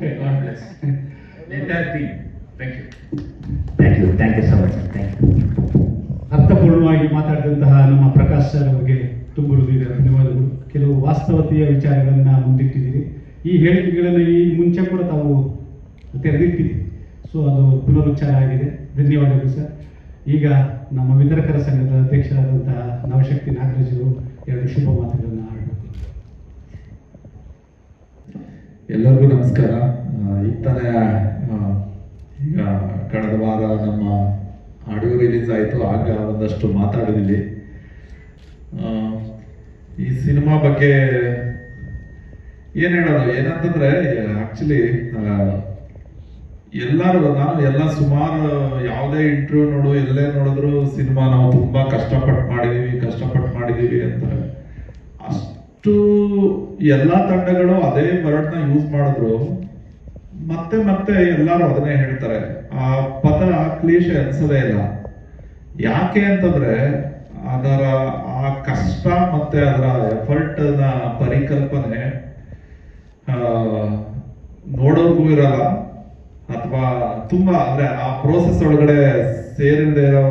God bless. The entire team. Thank you. Thank you so much thank you. ಅರ್ಥಪೂರ್ಣವಾಗಿ ಮಾತಾಡಿದಂತಹ ನಮ್ಮ Prakash sir ಅವರಿಗೆ ತುಂಬ ಹೃದಯದ ಧನ್ಯವಾದಗಳು. ಕೆಲವು ವಾಸ್ತವತೆಯ ವಿಚಾರಗಳನ್ನು ಮುಂದಿಟ್ಟಿದ್ದೀರಿ. ಈ ಹೇಳಿಕೆಗಳನ್ನು ಈ ಮುಂಚೆ ಕೂಡ ತಾವು ತೆರೆದಿಟ್ಟಿದ್ದೀರಿ. ಸೊ ಅದು ಪುನರುಚ್ಚಾರ ಆಗಿದೆ. ಧನ್ಯವಾದಗಳು ಸರ್. ಈಗ ನಮ್ಮ ವಿತರಕರ ಸಂಘದ ಅಧ್ಯಕ್ಷರಾದಂತಹ ನವಶಕ್ತಿ ನಾಗರಾಜರು ಎರಡು ಶುಭ ಮಾತುಗಳನ್ನು ಆಡಬೇಕು. ಎಲ್ಲರಿಗೂ ನಮಸ್ಕಾರ. ಈಗ ತಾನೇ ಈಗ ಕಳೆದ ವಾರ ನಮ್ಮ ಆಡಿಯೋ ರಿಲೀಸ್ ಆಯಿತು. ಆಗ ಒಂದಷ್ಟು ಮಾತಾಡಿದ್ದೀವಿ. ಈ ಸಿನಿಮಾ ಬಗ್ಗೆ ಏನು ಹೇಳೋದು ಏನಂತಂದ್ರೆ, ಆಕ್ಚುಲಿ ನಾನು ಎಲ್ಲ ಸುಮಾರು ಯಾವುದೇ ಇಂಟರ್ವ್ಯೂ ನೋಡು ಎಲ್ಲೇ ನೋಡಿದ್ರು ಸಿನಿಮಾ ನಾವು ತುಂಬಾ ಕಷ್ಟಪಟ್ಟು ಮಾಡಿದೀವಿ ಅಂತಾರೆ. ಅಷ್ಟು ಎಲ್ಲಾ ತಂಡಗಳು ಅದೇ ವರ್ಡ್ನ ಯೂಸ್ ಮಾಡಿದ್ರು. ಮತ್ತೆ ಎಲ್ಲರೂ ಅದನ್ನೇ ಹೇಳ್ತಾರೆ. ಆ ಪದ ಕ್ಲೀಶೆ ಅನ್ಸೋದೇ ಇಲ್ಲ. ಯಾಕೆ ಅಂತಂದ್ರೆ ಅದರ ಆ ಕಷ್ಟ ಮತ್ತೆ ಅದರ ಎಫರ್ಟ್ ನ ಪರಿಕಲ್ಪನೆ ನೋಡೋರ್ಗೂ ಇರಲ್ಲ, ಅಥವಾ ತುಂಬಾ ಅಂದ್ರೆ ಆ ಪ್ರೋಸೆಸ್ ಒಳಗಡೆ ಸೇರಿಲ್ಲದೆ ಇರೋ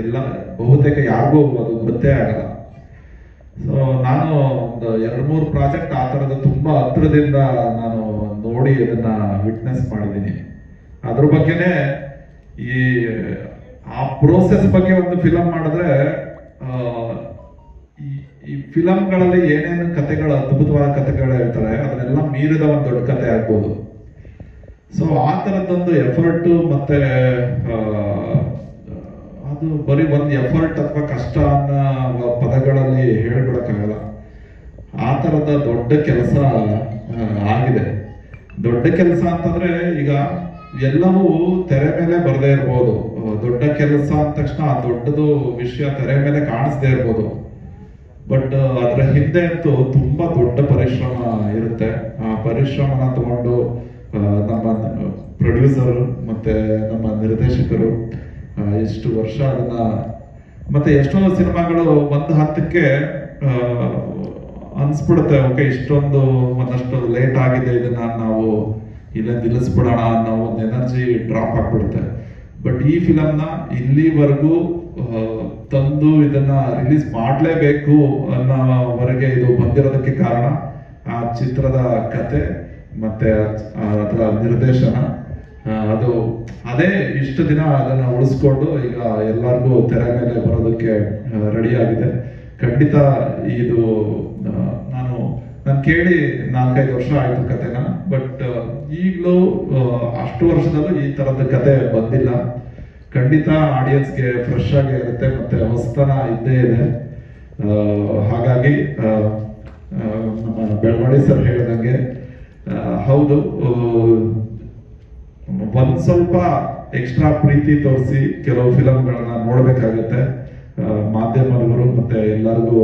ಎಲ್ಲ ಬಹುತೇಕ ಯಾರಿಗೂ ಅದು ಗೊತ್ತೇ ಆಗಲ್ಲ. ಸೊ ನಾನು ಒಂದು 2-3 ಪ್ರಾಜೆಕ್ಟ್ ಆ ಥರದ ತುಂಬಾ ಹತ್ರದಿಂದ ನಾನು ನೋಡಿ ಅದನ್ನ ವಿಟ್ನೆಸ್ ಮಾಡಿದ್ದೀನಿ. ಅದ್ರ ಬಗ್ಗೆನೇ ಆ ಪ್ರೋಸೆಸ್ ಬಗ್ಗೆ ಒಂದು ಫಿಲಮ್ ಮಾಡಿದ್ರೆ ಈ ಫಿಲಮ್ಗಳಲ್ಲಿ ಏನೇನು ಕಥೆಗಳು, ಅದ್ಭುತವಾದ ಕಥೆಗಳು ಹೇಳ್ತಾರೆ, ಅದನ್ನೆಲ್ಲ ಮೀರಿದ ಒಂದು ದೊಡ್ಡ ಕಥೆ ಆಗ್ಬೋದು. ಸೊ ಆ ಥರದ್ದೊಂದು ಎಫರ್ಟ್ ಮತ್ತೆ ಅದು ಬರೀ ಒಂದು ಎಫರ್ಟ್ ಅಥವಾ ಕಷ್ಟ ಅನ್ನೋ ಪದಗಳಲ್ಲಿ ಹೇಳ್ಬಿಡಕ್ಕಾಗಲ್ಲ. ಆ ಥರದ ದೊಡ್ಡ ಕೆಲಸ ಆಗಿದೆ. ದೊಡ್ಡ ಕೆಲಸ ಅಂತಂದ್ರೆ ಈಗ ಎಲ್ಲವೂ ತೆರೆ ಮೇಲೆ ಬರದೇ ಇರ್ಬೋದು. ದೊಡ್ಡ ಕೆಲಸ ಅಂದ ತಕ್ಷಣ ಆ ದೊಡ್ಡದು ವಿಷಯ ತೆರೆ ಮೇಲೆ ಕಾಣಿಸ್ದೇ ಇರ್ಬೋದು. ಬಟ್ ಅದರ ಹಿಂದೆ ಅಂತೂ ತುಂಬಾ ದೊಡ್ಡ ಪರಿಶ್ರಮ ಇರುತ್ತೆ. ಆ ಪರಿಶ್ರಮನ ತಗೊಂಡು ನಮ್ಮ ಪ್ರೊಡ್ಯೂಸರ್ ಮತ್ತೆ ನಮ್ಮ ನಿರ್ದೇಶಕರು ಇಷ್ಟು ವರ್ಷ ಅದನ್ನ, ಮತ್ತೆ ಎಷ್ಟೋ ಸಿನಿಮಾಗಳು ಒಂದು ಹಂತಕ್ಕೆ ಅನ್ಸ್ಬಿಡುತ್ತೆ, ಓಕೆ ಇಷ್ಟೊಂದು ಒಂದಷ್ಟು ಲೇಟ್ ಆಗಿದೆ, ಇದನ್ನ ನಾವು ಇಲ್ಲೇ ನಿಲ್ಲಿಸ್ಬಿಡೋಣ ಅನ್ನೋ ಒಂದು ಎನರ್ಜಿ ಡ್ರಾಪ್ ಆಗ್ಬಿಡುತ್ತೆ. ಬಟ್ ಈ ಫಿಲಮ್ನ ಇಲ್ಲಿವರೆಗೂ ತಂದು ಇದನ್ನ ರಿಲೀಸ್ ಮಾಡಲೇಬೇಕು ಅನ್ನೋವರೆಗೆ ಇದು ಬಂದಿರೋದಕ್ಕೆ ಕಾರಣ ಆ ಚಿತ್ರದ ಕತೆ ಮತ್ತೆ ಅದರ ನಿರ್ದೇಶನ. ಅದು ಅದೇ ಇಷ್ಟು ದಿನ ಅದನ್ನ ಉಳಿಸ್ಕೊಂಡು ಈಗ ಎಲ್ಲರಿಗೂ ತೆರೆ ಮೇಲೆ ಬರೋದಕ್ಕೆ ರೆಡಿ ಆಗಿದೆ. ಖಂಡಿತ ಇದು ನಾನು ಕೇಳಿ 4-5 ವರ್ಷ ಆಯ್ತು ಕತೆನ. ಬಟ್ ಈಗಲೂ ಅಷ್ಟು ವರ್ಷದಲ್ಲೂ ಈ ತರದ ಕತೆ ಬಂದಿಲ್ಲ. ಖಂಡಿತ ಆಡಿಯನ್ಸ್ಗೆ ಫ್ರೆಶ್ ಆಗಿ ಇರುತ್ತೆ, ಮತ್ತೆ ಹೊಸತನ ಇದ್ದೇ ಇದೆ. ಹಾಗಾಗಿ ನಮ್ಮ ಬೆಳವಡಿ ಸರ್ ಹೇಳಿದಂಗೆ ಹೌದು, ಒಂದ್ ಸ್ವಲ್ಪ ಎಕ್ಸ್ಟ್ರಾ ಪ್ರೀತಿ ತೋರಿಸಿ ಕೆಲವು ಫಿಲಮ್ಗಳನ್ನ ನೋಡ್ಬೇಕಾಗತ್ತೆ. ಮಾಧ್ಯಮದವರು ಮತ್ತೆ ಎಲ್ಲರಿಗೂ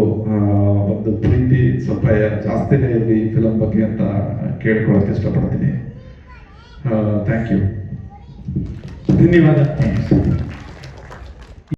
ಒಂದು ಪ್ರೀತಿ ಸ್ವಲ್ಪ ಜಾಸ್ತಿನೇ ಇರಲಿ ಈ ಫಿಲಮ್ ಬಗ್ಗೆ ಅಂತ ಕೇಳ್ಕೊಳಕ್ ಇಷ್ಟಪಡ್ತೀನಿ. Thank you. ಧನ್ಯವಾದ.